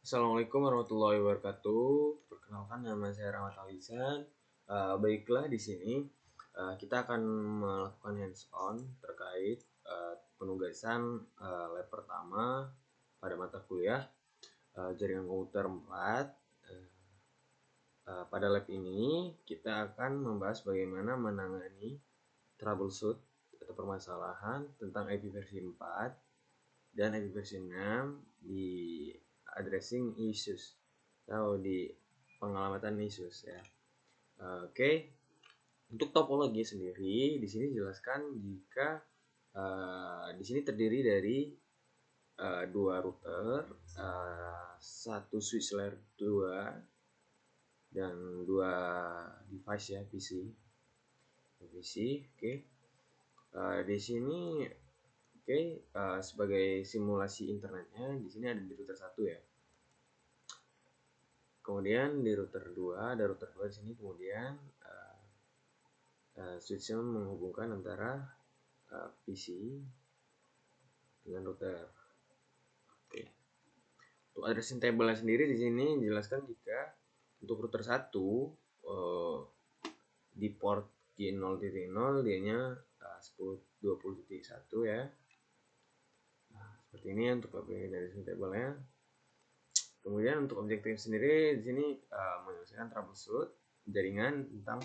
Assalamualaikum warahmatullahi wabarakatuh. Perkenalkan, nama saya Rahmat Alisan. Baiklah, di sini kita akan melakukan hands-on terkait penugasan lab pertama pada mata kuliah jaringan komputer 4. Pada lab ini kita akan membahas bagaimana menangani troubleshoot atau permasalahan tentang IP versi 4 dan IP versi 6 di addressing issues atau di pengamatan issues ya. Oke. Untuk topologi sendiri di sini dijelaskan jika di sini terdiri dari dua router, satu switch layer 2 dan dua device ya, PC. Oke. Di sini sebagai simulasi internetnya di sini ada di router 1 ya. Kemudian di router 2 ada router 2 di sini, kemudian switchnya menghubungkan antara PC dengan router. Oke. Untuk addressing table sendiri di sini dijelaskan jika untuk router 1 di port Q0.0 dia-nya 10.20.1 ya. Seperti ini untuk addressing table-nya. Kemudian untuk objektif sendiri di sini menyelesaikan troubleshoot jaringan tentang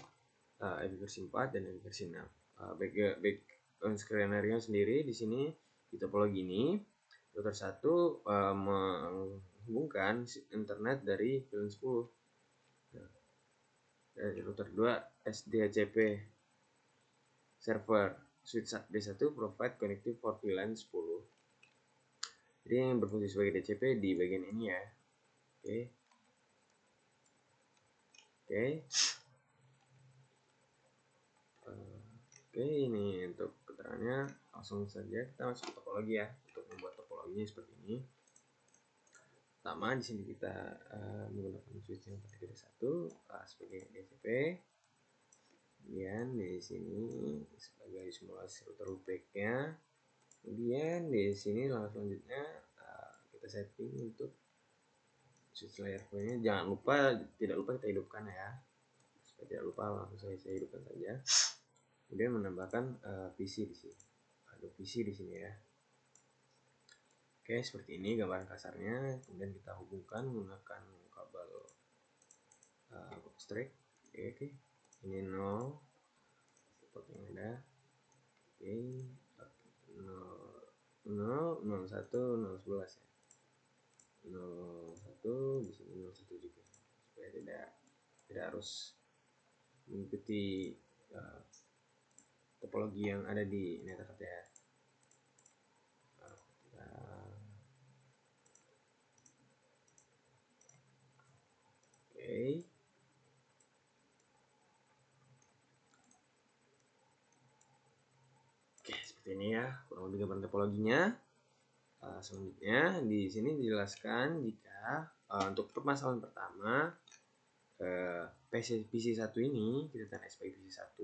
IP versi 4 dan IP versi 6. Background skenario sendiri di sini di topologi ini router 1 menghubungkan internet dari VLAN 10. Dari router 2 SDHCP server switch D1 provide connective for VLAN 10. Jadi yang berfungsi sebagai DCP di bagian ini ya. Oke, ini untuk keterangannya. Langsung saja kita masuk ke topologi ya. Untuk membuat topologinya seperti ini. Pertama di sini kita menggunakan switch yang pada D1 sebagai DCP. Kemudian di sini sebagai simulasi router loopback-nya. Kemudian di sini selanjutnya kita setting untuk switch layer nya. Tidak lupa kita hidupkan ya. Supaya tidak lupa, langsung saya hidupkan saja. Kemudian menambahkan PC di sini. Ada PC di sini ya. Oke, seperti ini gambaran kasarnya. Kemudian kita hubungkan menggunakan kabel box track. Oke. Ini 0 port yang ada. Oke. 0 0 1 0 11 ya. 01 di sini 01 juga. Supaya tidak harus mengikuti topologi yang ada di netcard ya. Oke, seperti ini ya kurang lebih gambaran topologinya. Selanjutnya di sini dijelaskan jika untuk permasalahan pertama PC1 ini, kita SPI PC1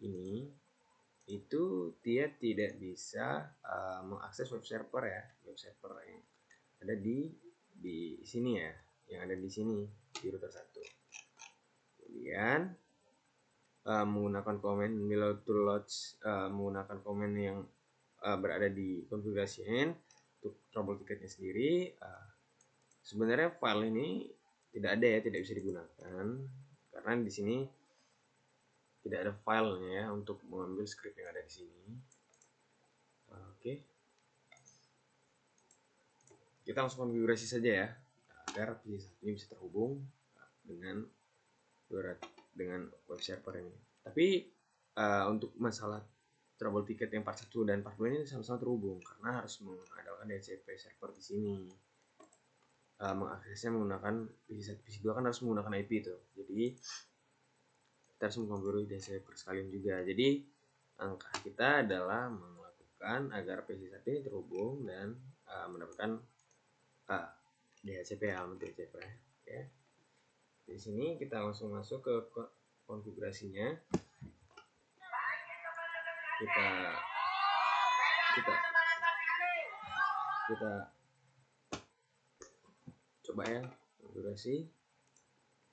ini itu dia tidak bisa mengakses web server ya, web server yang ada di sini ya, yang ada di sini di router 1. Kemudian menggunakan komen below to load, menggunakan komen yang berada di konfigurasi untuk trouble ticketnya sendiri. Sebenarnya file ini tidak ada ya, tidak bisa digunakan karena di sini tidak ada filenya ya untuk mengambil script yang ada di sini. Oke. Kita langsung konfigurasi saja ya agar PC1 ini bisa terhubung dengan web server ini. Tapi untuk masalah trouble ticket yang part 1 dan part 2 ini sama-sama terhubung karena harus mengandalkan DHCP server di sini. Mengaksesnya menggunakan PC1, PC2 kan harus menggunakan IP itu. Jadi kita harus mengkonfigurasi DHCP sekalian juga. Jadi angka kita adalah melakukan agar PC1 ini terhubung dan mendapatkan DHCP alamat DHCP ya. Di sini kita langsung masuk ke konfigurasinya. Kita coba ya konfigurasi.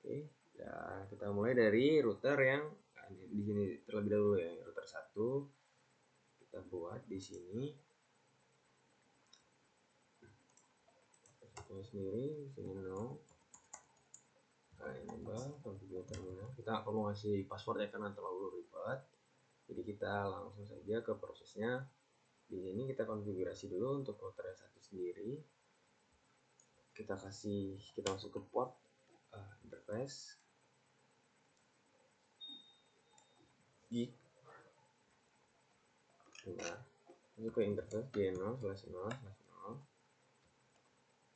Oke, ya kita mulai dari router yang di sini terlebih dahulu ya, router 1 kita buat di sini. Sendiri di sini no. Enable configure terminal. Kita nggak perlu ngasih password ya karena terlalu ribet. Jadi kita langsung saja ke prosesnya. Di sini kita konfigurasi dulu untuk router 1 sendiri. Kita masuk ke port interface gig. Nah, masuk ke interface G0/0/0.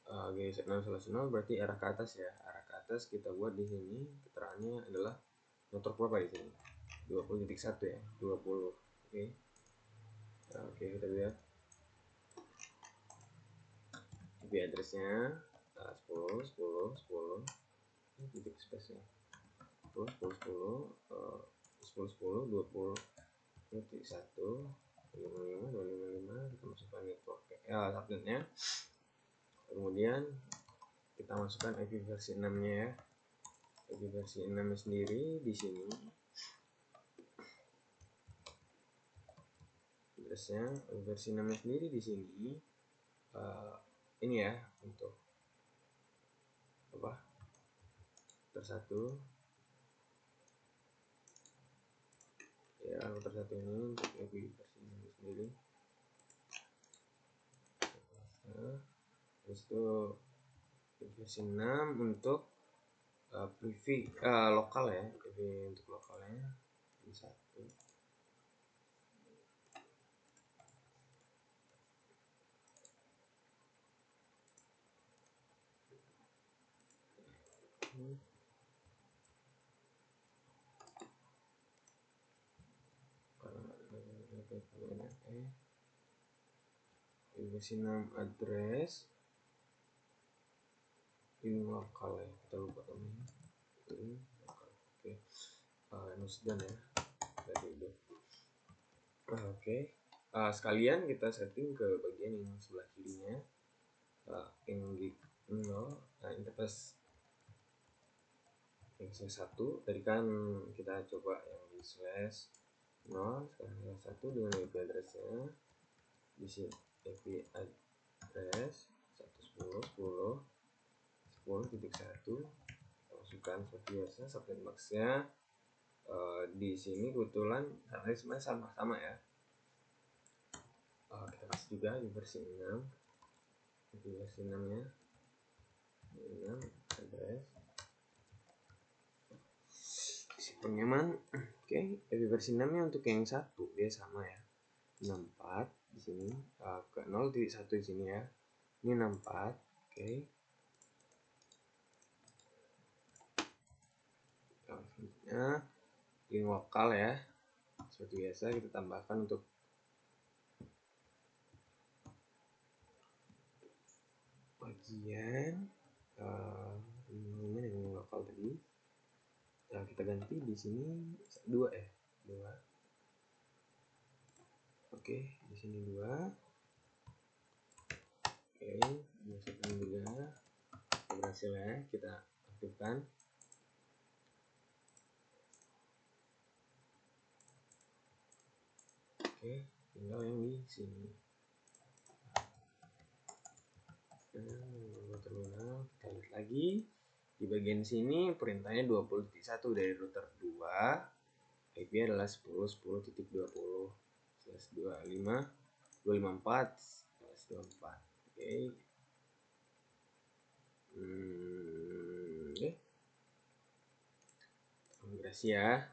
G0/0 berarti arah ke atas ya. Arah ke atas kita buat di sini keterangannya adalah network berapa di sini? 20.1 ya. 20. Oke. Nah, oke, kita lihat IP address-nya 10 10 10 titik space ya. 10 10 10 10 10 20 titik 1 255 255 kita masukkan network subnetnya. Kemudian kita masukkan IP versi 6-nya ya. IP versi 6 sendiri di sini. Addressnya versi 6 sendiri di sini. Ini ya untuk apa? Tersatu. Ya, tersatu ini untuk IP versi 6 sendiri. Terus itu versi 6 untuk privy lokal ya, privy untuk lokalnya ini 1. Versi 6 address ini lokal ya, kita lupa namanya ini lokal. Oke, nusdan ya dari itu. Oke, sekalian kita setting ke bagian yang sebelah kirinya, yang gig 0. Interface yang /1 tadi kan kita coba yang di /0, sekarang /1 dengan IP addressnya di sini. IP address 110.10.10.1 masukkan seperti biasa subnet max-nya. Di sini kebetulan karena sebenarnya sama-sama ya. Kita kasih juga di versi 6. Di versi 6-nya 6 address penyaman. Oke, IP versi 6-nya untuk yang 1 dia sama ya. 64 di sini ke 0.1 di sini ya. Ini 64. Oke. Selanjutnya link lokal ya. Seperti biasa kita tambahkan untuk bagian ini link lokal tadi. Nah, kita ganti di sini 2 ya. 2. Oke, di sini 2. Oke, masukkan juga. Berhasil ya, kita aktifkan. Oke, tinggal yang di sini. Terminal kita lihat lagi di bagian sini perintahnya 20.1 dari router 2. IP adalah 10.10.20.254/24. Oke. Konfigurasi ya.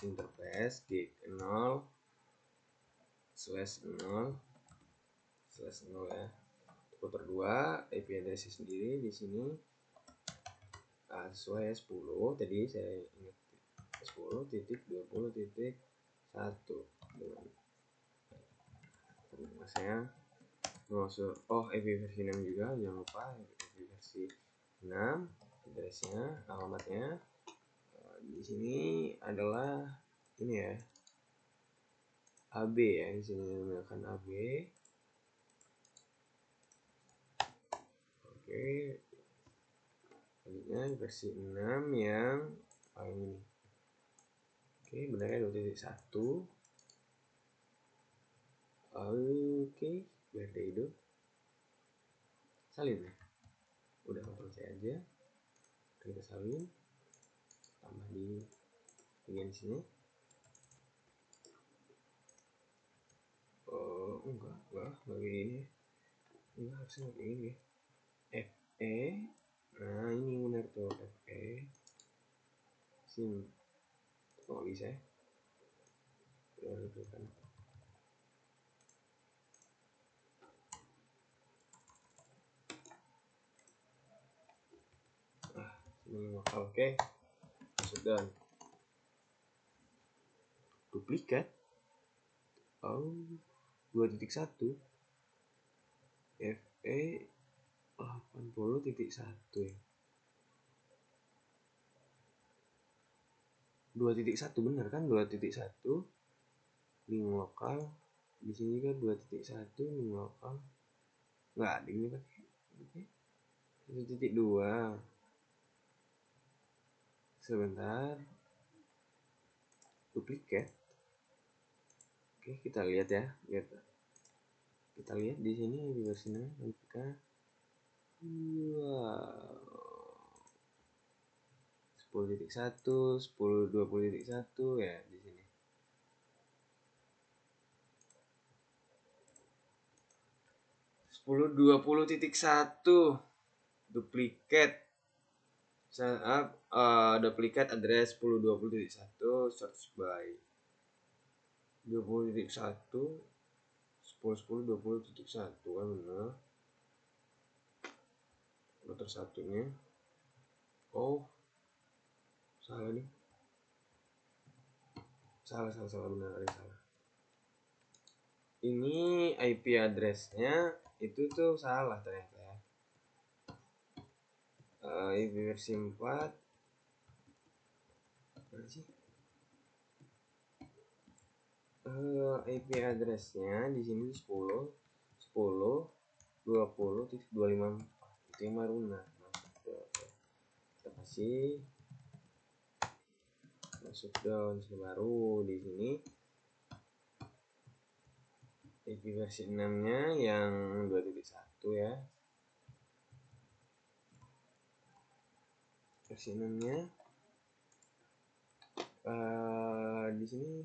Interface gig 0/0/0 ya. Router 2 IP address sendiri di sini sesuai 10 tadi saya ingat 10.20.1 dengan saya masuk IP versi 6 juga, jangan lupa IP versi 6 addressnya, alamatnya di sini adalah ini ya, AB ya, di sini menggunakan AB. Oke, selanjutnya versi 6 yang paling ini. Oke, benarnya 2.1. Oke, biar dia hidup. Salin ya. Udah Ctrl C aja. Kita salin. Tambah di bagian sini. Oh, enggak begini. Enggak, harusnya kayak gini. FE. Nah, ini benar tuh FE. Sim. Kok bisa ya? Kan. Sini lokal, oke. Masuk dan duplikat. Oh, 2.1 FE 80.1 ya. 2.1 bener kan? 2.1 link lokal. Di sini kan 2.1 link lokal. Nggak ada ini pakai. Oke. 1.2. Sebentar. Duplikat. Oke, kita lihat ya. Kita lihat di sini di versinya kita. Wow. 10.1, 20.1 ya di sini. 10.20.1 duplikat duplikat address 10.20.1 search by 20.1 10.10.20.1 kan benar. Motor satunya salah nih, salah benar, ada salah. Ini IP addressnya itu tuh salah ternyata ya. IP versi 4 mana sih? IP addressnya di sini 10.20.254 itu yang baru. Nah, kita kasih masuk down baru di sini. IP versi 6 nya yang 2.1 ya. Versi 6 nya di sini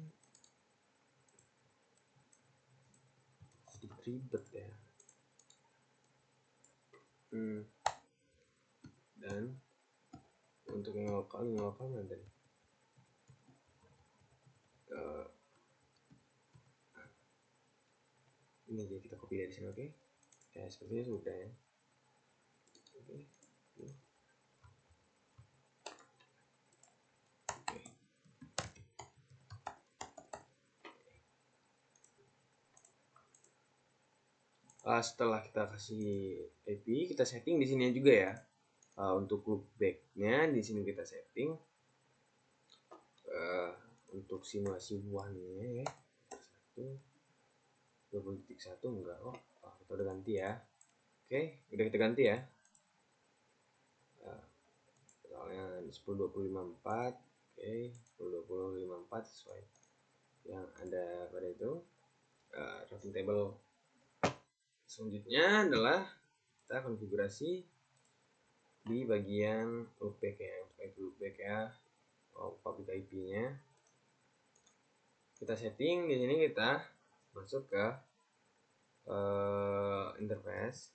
sedikit ribet ya. Dan untuk yang lokal mana tadi? Ini aja kita copy dari sini, oke? Ya sepertinya sudah ya. Oke. Setelah kita kasih IP, kita setting di sini juga ya. Untuk loopback-nya di sini kita setting. Untuk simulasi one-nya ya. 20.1 enggak kok. Kita udah ganti ya. Oke, udah kita ganti ya. Soalnya 10.20.54. Oke, 10.20.54 sesuai yang ada pada itu. Routing table selanjutnya adalah kita konfigurasi di bagian loopback ya. Loopback ya. Public IP-nya. Kita setting di sini, kita masuk ke interface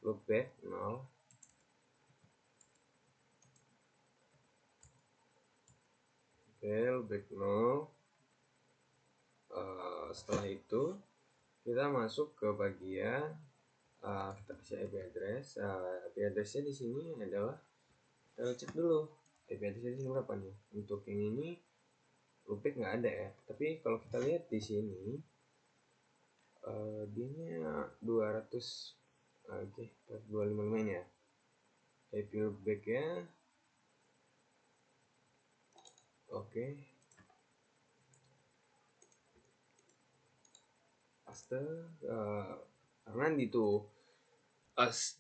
loopback 0. Oke, loopback 0. Setelah itu kita masuk ke bagian kita kasih IP address. IP addressnya di sini adalah kita cek dulu IP addressnya di sini berapa nih. Untuk yang ini loopback nggak ada ya, tapi kalau kita lihat di sini dia 200. Oke, 255 ya. IP loopbacknya oke. Paste karena itu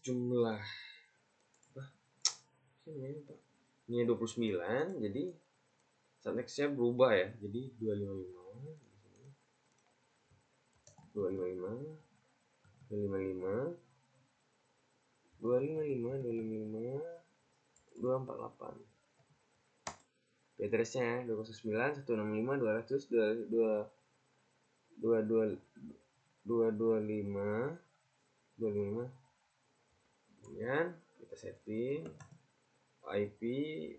jumlah ini 29, jadi syntaxnya berubah ya, jadi 255 255 255 248 addressnya 209 165 200 225 kemudian kita setting IP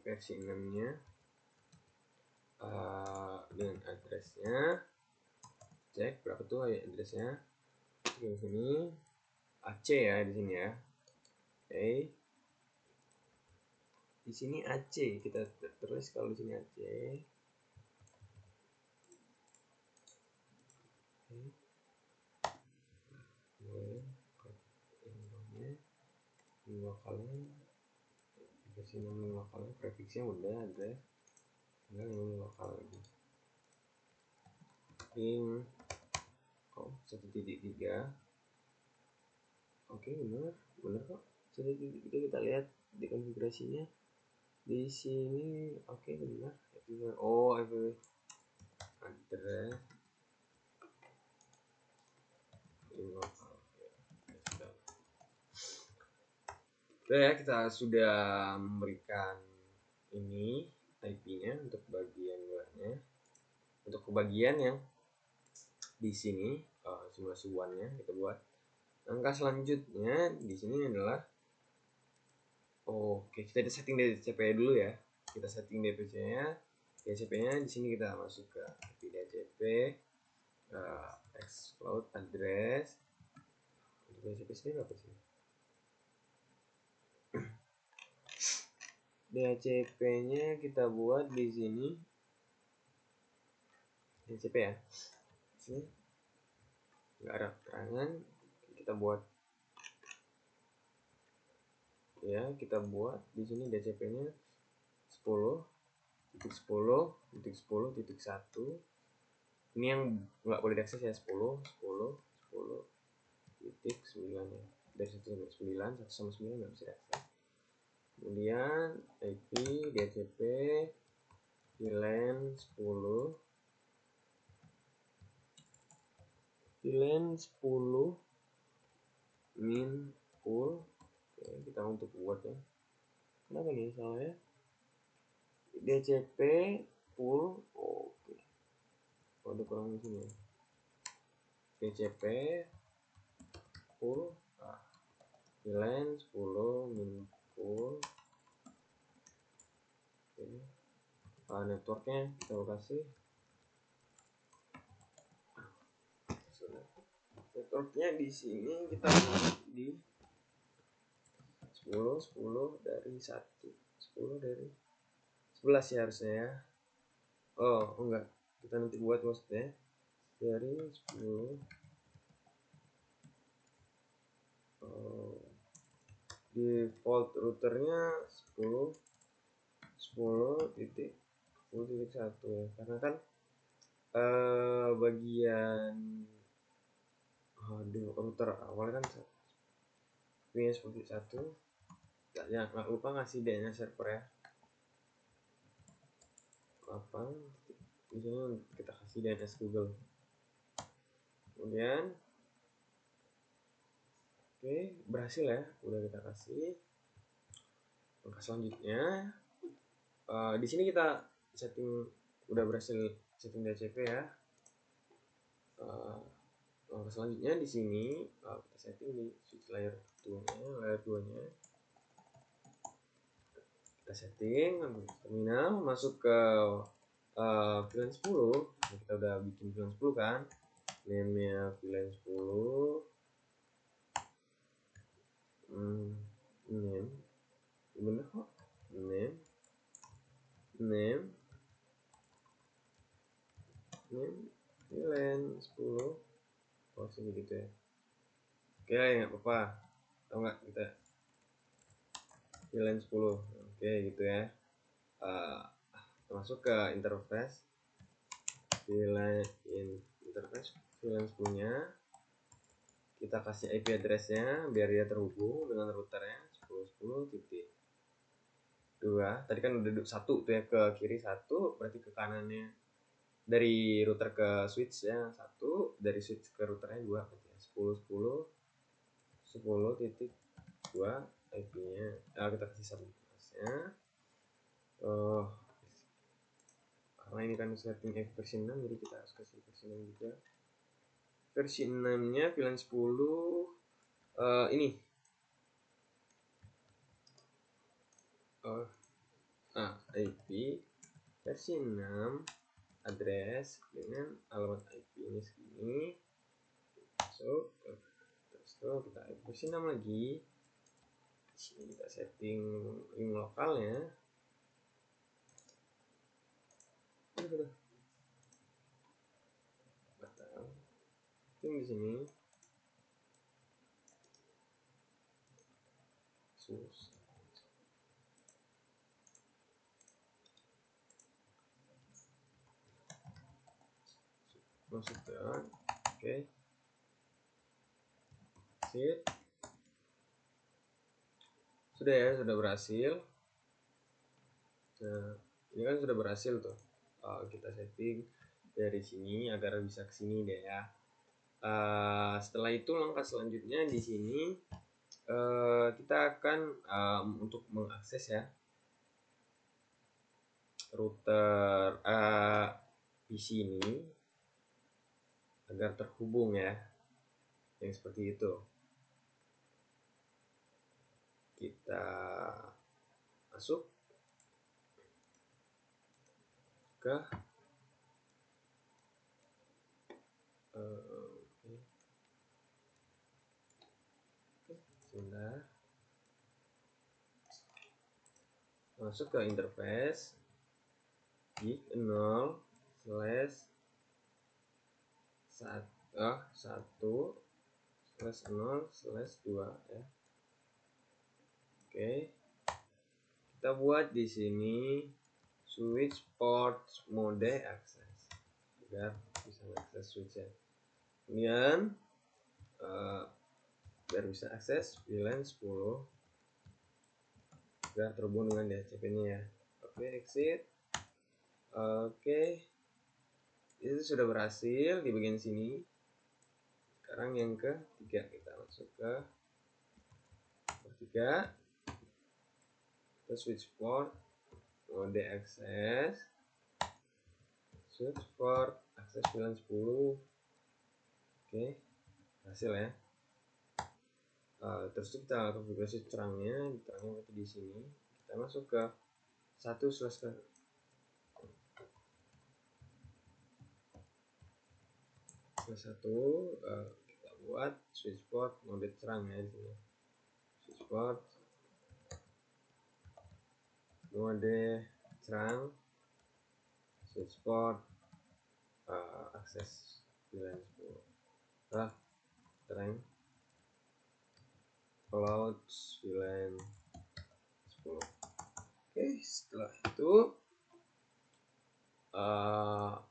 versi 6 nya dengan addressnya, cek berapa tuh addressnya di sini Aceh ya, di sini ya. Oke, di sini Aceh, kita terus kalau di sini Aceh. Lokalnya versi lokalnya prefixnya udah ada, tinggal ini lokal lagi. Ping 1.3. Oke, benar kok. 1.3 kita lihat di konfigurasinya di sini. Oke, benar. Oh, address lokal. Oke ya, kita sudah memberikan ini IP-nya untuk bagian luarnya. Untuk kebagian yang di sini simulasi one-nya kita buat. Langkah selanjutnya di sini adalah kita setting DCP dulu ya. Kita setting DCP-nya. DCP-nya di sini kita masuk ke DCP xCloud address. Untuk DCP sendiri apa sih? DCP-nya kita buat di sini. DCP ya. Sini nggak ada keterangan, kita buat ya, kita buat di sini DCP-nya 10.10.10.1. Ini yang nggak boleh diakses ya, 10.10.10.9 ya. Dari 1 sampai 9, 1 sampai 9 nggak bisa diakses. Kemudian IP DCP VLAN 10 min full. Oke, kita untuk buat ya. Kenapa nih salah ya? DCP full. Oke. Ada kurang di sini ya. DCP full. VLAN 10 min full. Oke. Networknya kita kasih. Networknya di sini kita di 10 dari 1, 10 dari 11 ya harusnya ya. Oh enggak, kita nanti buat maksudnya dari 10 default routernya 10.10.1 ya, karena kan bagian router awal kan punya 10.1. Jangan lupa ngasih DNS server ya. Apa di sini kita kasih DNS Google. Kemudian berhasil ya, udah kita kasih. Langkah selanjutnya di sini kita setting, udah berhasil setting DCP ya. Langkah selanjutnya di sini kita setting di switch layer 2-nya, kita setting terminal, masuk ke VLAN 10. Kita udah bikin VLAN 10 kan, name-nya VLAN 10, name bener kok, name VLAN 10 segitu ya. Oke, nggak apa-apa, tau nggak kita VLAN 10. Oke gitu ya. Masuk ke interface VLAN 10-nya, kita kasih IP address-nya biar dia terhubung dengan routernya 10.10. 2. Tadi kan udah 1 tuh ya, ke kiri 1, berarti ke kanannya dari router ke switch ya 1, dari switch ke routernya 2, berarti ya 10.10.10.2 IP-nya. Kita kasih subnetnya. Karena ini kan setting versi 6, jadi kita harus kasih versi 6 juga. Versi 6-nya VLAN 10 ini IP versi 6 address dengan alamat IP-nya segini. So, terus tuh kita versi 6 lagi. Di sini kita setting link lokalnya. Batal. Setting di sini. Masukkan. Oke. Sip. Sudah ya, sudah berhasil. Nah, ini kan sudah berhasil tuh. Kita setting dari sini agar bisa ke sini deh ya. Setelah itu langkah selanjutnya di sini kita akan untuk mengakses ya router PC ini agar terhubung ya, yang seperti itu. Kita masuk ke sebentar, masuk ke interface di 0/1/0/2 ya. Oke. Kita buat di sini switch port mode access agar bisa akses switch ya. Kemudian biar bisa akses VLAN 10 agar terhubung dengan DHCP-nya ya. Oke, exit. Oke, itu sudah berhasil di bagian sini. Sekarang yang ketiga, kita masuk ke ketiga, kita switch port mode access, switch port akses VLAN 10. Oke, hasil ya. Terus kita konfigurasi terangnya berarti di sini. Kita masuk ke 1/1 kita buat switch port mode terang ya di sini. Switch port mode terang, switch port akses VLAN 10 terang cloud VLAN 10. Oke, setelah itu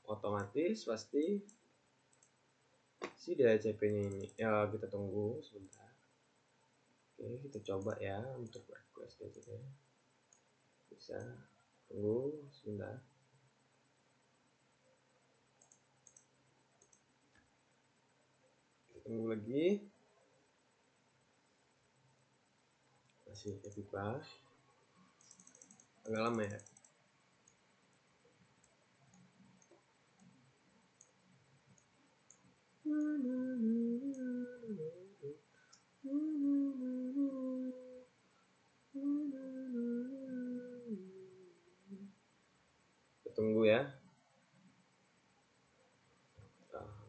otomatis pasti si DHCP-nya ini ya, kita tunggu sebentar. Oke, kita coba ya untuk request DHCP. Bisa tunggu sebentar. Kita tunggu lagi. Masih pipa. Agak lama ya. Kita tunggu ya.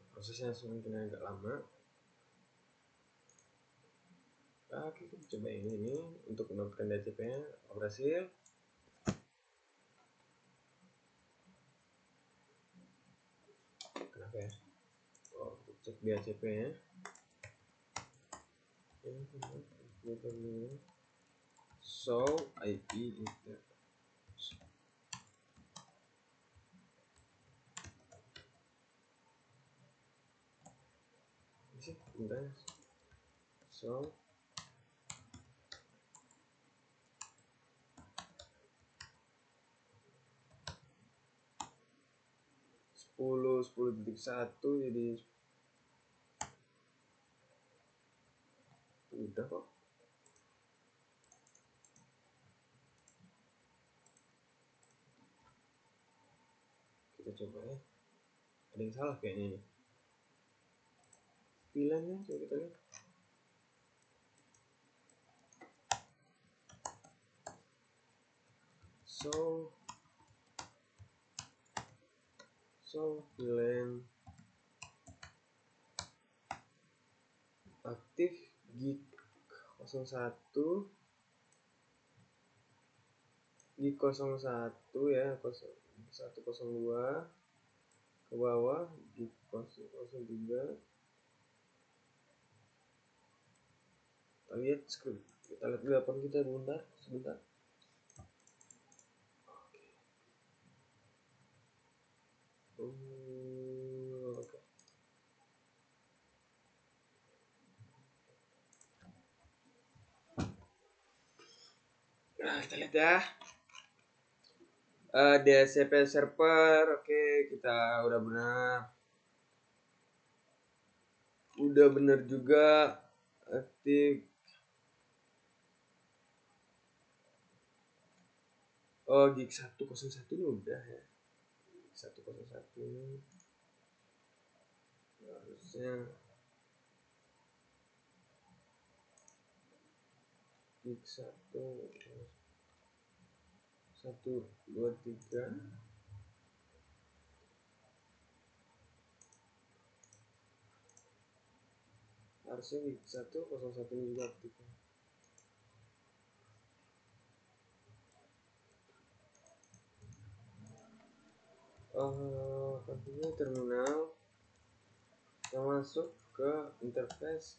Prosesnya mungkin agak lama. Oke, kita coba ini untuk mendapatkan DHCP-nya. Berhasil. Kenapa ya? Cek DHCP-nya. So IP itu sih bentar. So 10.10.1 jadi udah kok. Kita coba ya, ada yang salah kayaknya ini pilihannya, coba kita lihat. VLAN aktif gig 01 gig 01 ya, 102 ke bawah gig 003. Kita lihat screen, kita lihat telepon kita sebentar. Oke. Nah, kita lihat ya. DHCP server, oke, kita udah benar juga aktif. Oh, gig 101 ini udah ya. 101 ini harusnya gig 123. Harusnya gig 101 ini juga aktif. Artinya terminal yang masuk ke interface.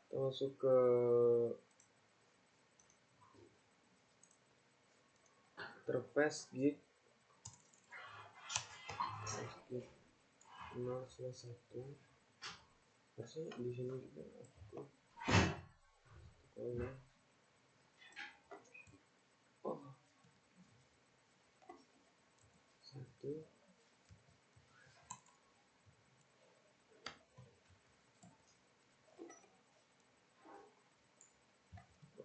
Kita masuk ke interface gig 0/1. Harusnya di sini juga aktif. Oh, 1.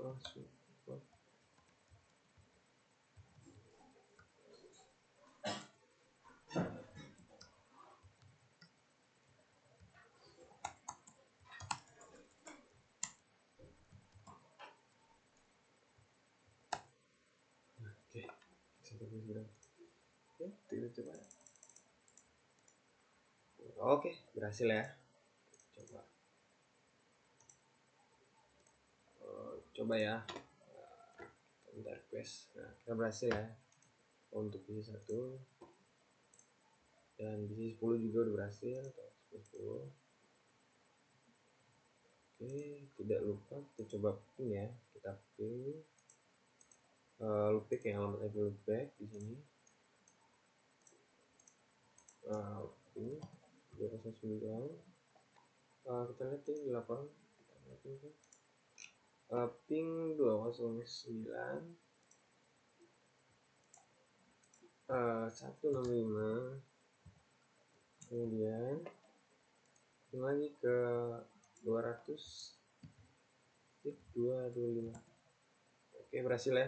Oh, super. Oke, kita coba. Oke, berhasil ya. Coba ya. Bentar, request. Nah, kita berhasil ya untuk PC 1 dan PC 10 juga udah berhasil. 10. Oke, tidak lupa kita coba ping ya. Kita ping loopback ya, alamat IP loopback di sini. Ping 209. Kita lihat ini 8. Ping 209 165. Kemudian ping lagi ke 200.225. Oke, berhasil ya.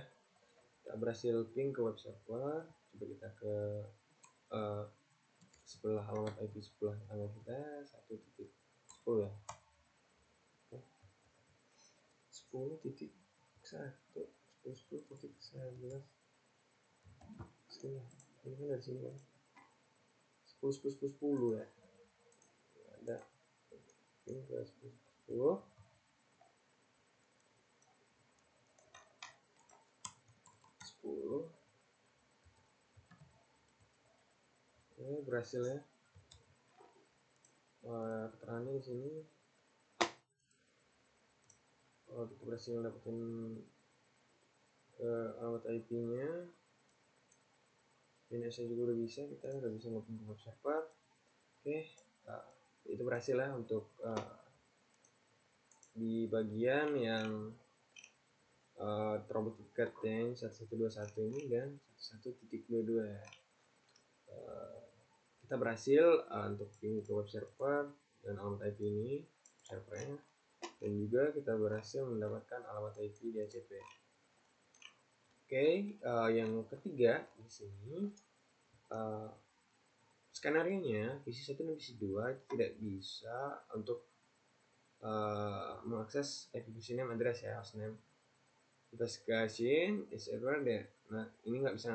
Kita berhasil ping ke web server. Coba kita ke sebelah alamat IP sebelah tangga kita 1.10 ya. 10.1 10.11 sini, ini kan dari sini kan 10 ya, ada ini ke 10 ini berhasil ya. Keterangannya di sini kita berhasil dapetin alamat IP nya. Ini saya juga udah bisa, kita udah bisa ngopi ke web server. Oke, itu berhasil ya untuk di bagian yang terobos tiketnya 1121 ini dan 11.22. Kita berhasil untuk ping ke web server dan alamat IP ini servernya, dan juga kita berhasil mendapatkan alamat IP DHCP. Oke, yang ketiga di sini skenario-nya PC1 dan PC2 itu tidak bisa untuk mengakses IP name address ya, hostname. Kita kasih server deh. Nah, ini nggak bisa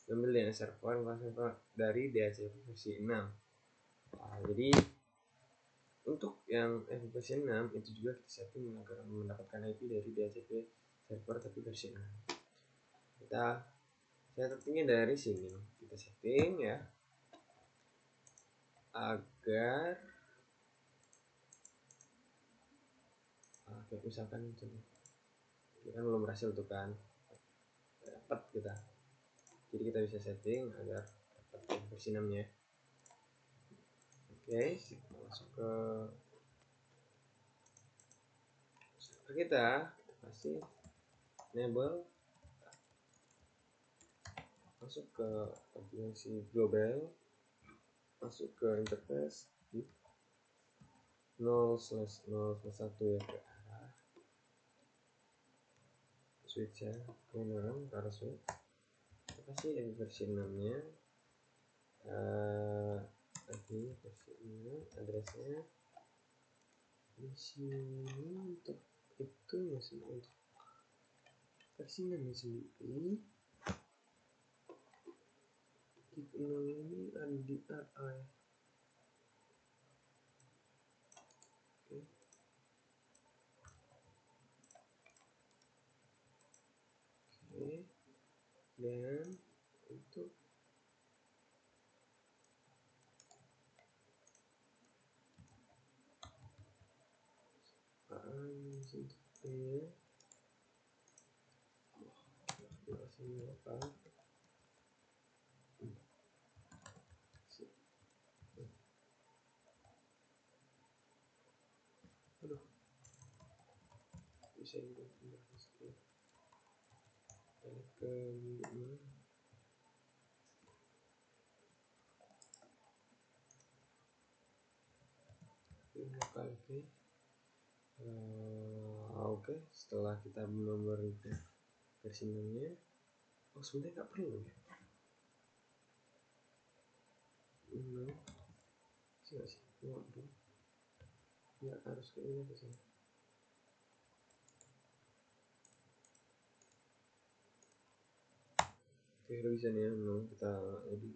ngambil DNS server dari DHCP versi 6. Jadi untuk yang IP versi 6 itu juga kita setting agar mendapatkan IP dari DHCP server tapi versi 6. Kita settingnya dari sini, kita setting ya agar misalkan kita kan belum berhasil tuh kan dapat kita, jadi kita bisa setting agar dapat versi 6 nya. Oke, kita masuk ke server kita kasih enable, masuk ke aplikasi global, masuk ke interface 0/0/1 ya, ke arah switch ya, kemudian ke arah switch kita kasih versi 6 nya, lagi versi 6 addressnya di sini. Untuk itu masih untuk versi 6 sendiri di 6 ini ada di RA ya. Oke, dan untuk ya apa aduh bisa pindah ke lokal. Oke, setelah kita memberikan versi nya, sebenarnya nggak perlu ya, sih nggak harus kayak ini ke sini. Oke, bisa nih ya, kita jadi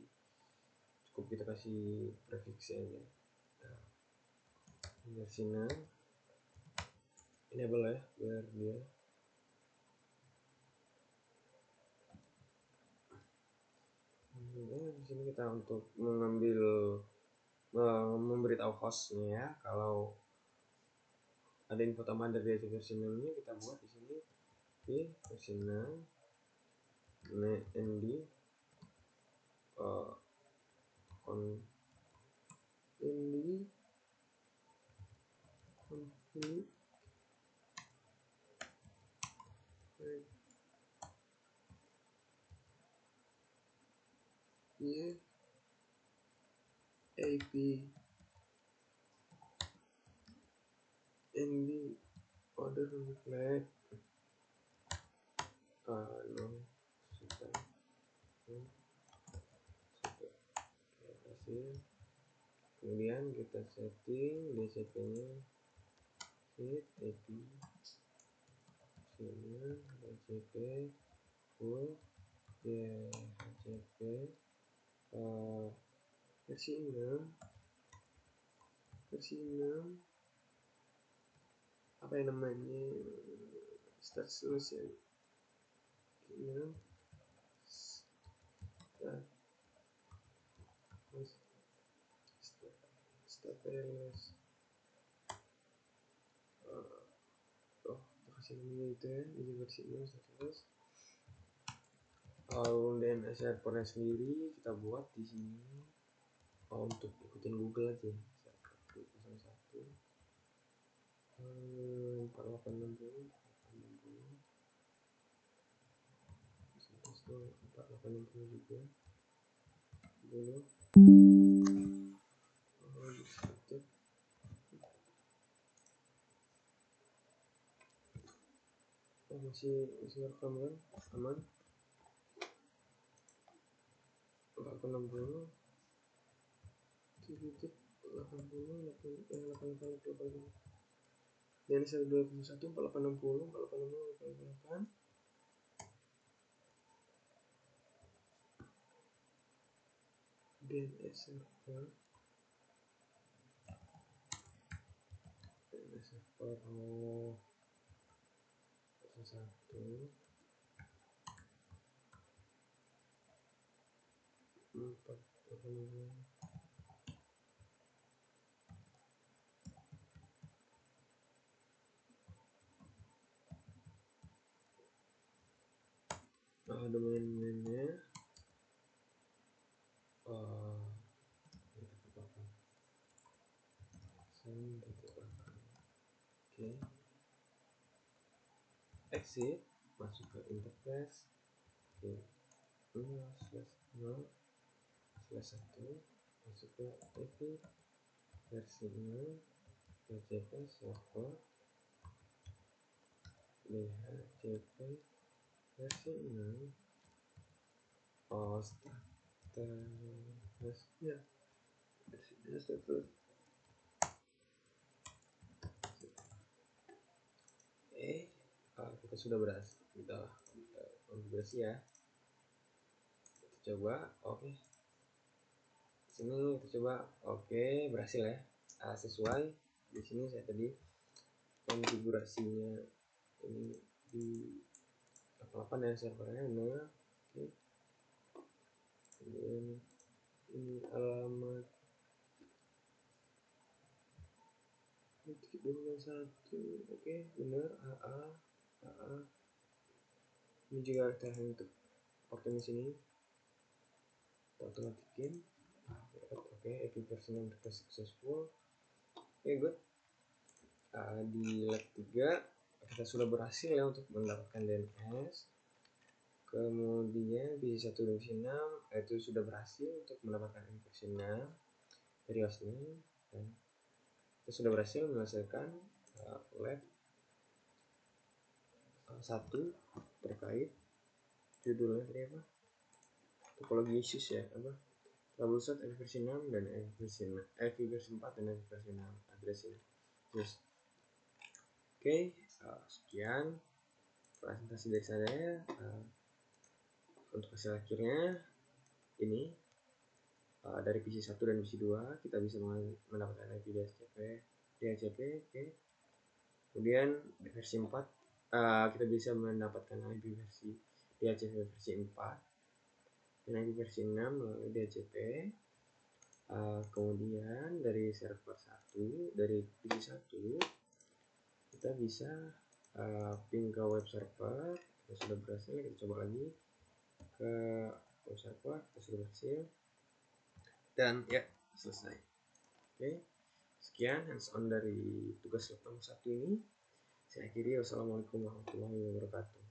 cukup kita kasih prefix aja. Nah, versi 6 enable ya, biar dia di sini kita untuk mengambil memberitahu hostnya ya, kalau ada info tambahan dari versi 6 nya kita buat di sini di versi 6 nd config AP ND order flag no sudah hasil. Kemudian kita setting DCP nya fit AP sini DCP full DHCP versi 6 apa yang namanya start solution ya, start PLS kasih namanya itu ya, ini versi 6 status. Dan servernya sendiri kita buat di sini untuk ikutin Google aja, server 01 4860 juga dulu. Masih rekam kan, aman. 4860 titik 80 88 dan 121 4860 4860 DNS server oh 1 4 domainnya oke, exit, masuk ke interface. Oke, 0/0/1 masuk ke IP versi 0 DHCP server DHCP versi 0 terus ya versi kita sudah berhasil, kita konfigurasi ya, kita coba. Oke, sini kita coba. Oke, berhasil ya, sesuai di sini. Saya tadi konfigurasinya ini di 88 dan servernya 0. Oke, kemudian ini alamat 1. Oke, benar. AA ini juga kita untuk pakai di sini, kita otomatikin. Oke, IP versi 6 kita successful. Oke, good. Di lab 3 kita sudah berhasil ya untuk mendapatkan DNS. Kemudian versi 1 dan versi 6 itu sudah berhasil untuk mendapatkan versi 6 dari hostname, dan kita sudah berhasil menyelesaikan lab 1 terkait judulnya tadi apa, topologi issues ya, apa troubleshoot IP versi 6 dan IP versi 4 dan IP versi 6 address ini. Yes. Oke, sekian presentasi dari saya. Untuk hasil akhirnya ini dari PC 1 dan PC 2 kita bisa mendapatkan IP DHCP. Oke. Kemudian di versi 4 kita bisa mendapatkan IP versi DHCP versi 4 dan IP versi 6 melalui DHCP. Kemudian dari server 1 dari PC 1 kita bisa ping ke web server. Kita sudah berhasil, kita coba lagi ke web server, kita sudah berhasil, dan ya selesai. Oke, sekian hands on dari tugas lab nomor 1 ini. Saya akhiri. Wassalamualaikum warahmatullahi wabarakatuh.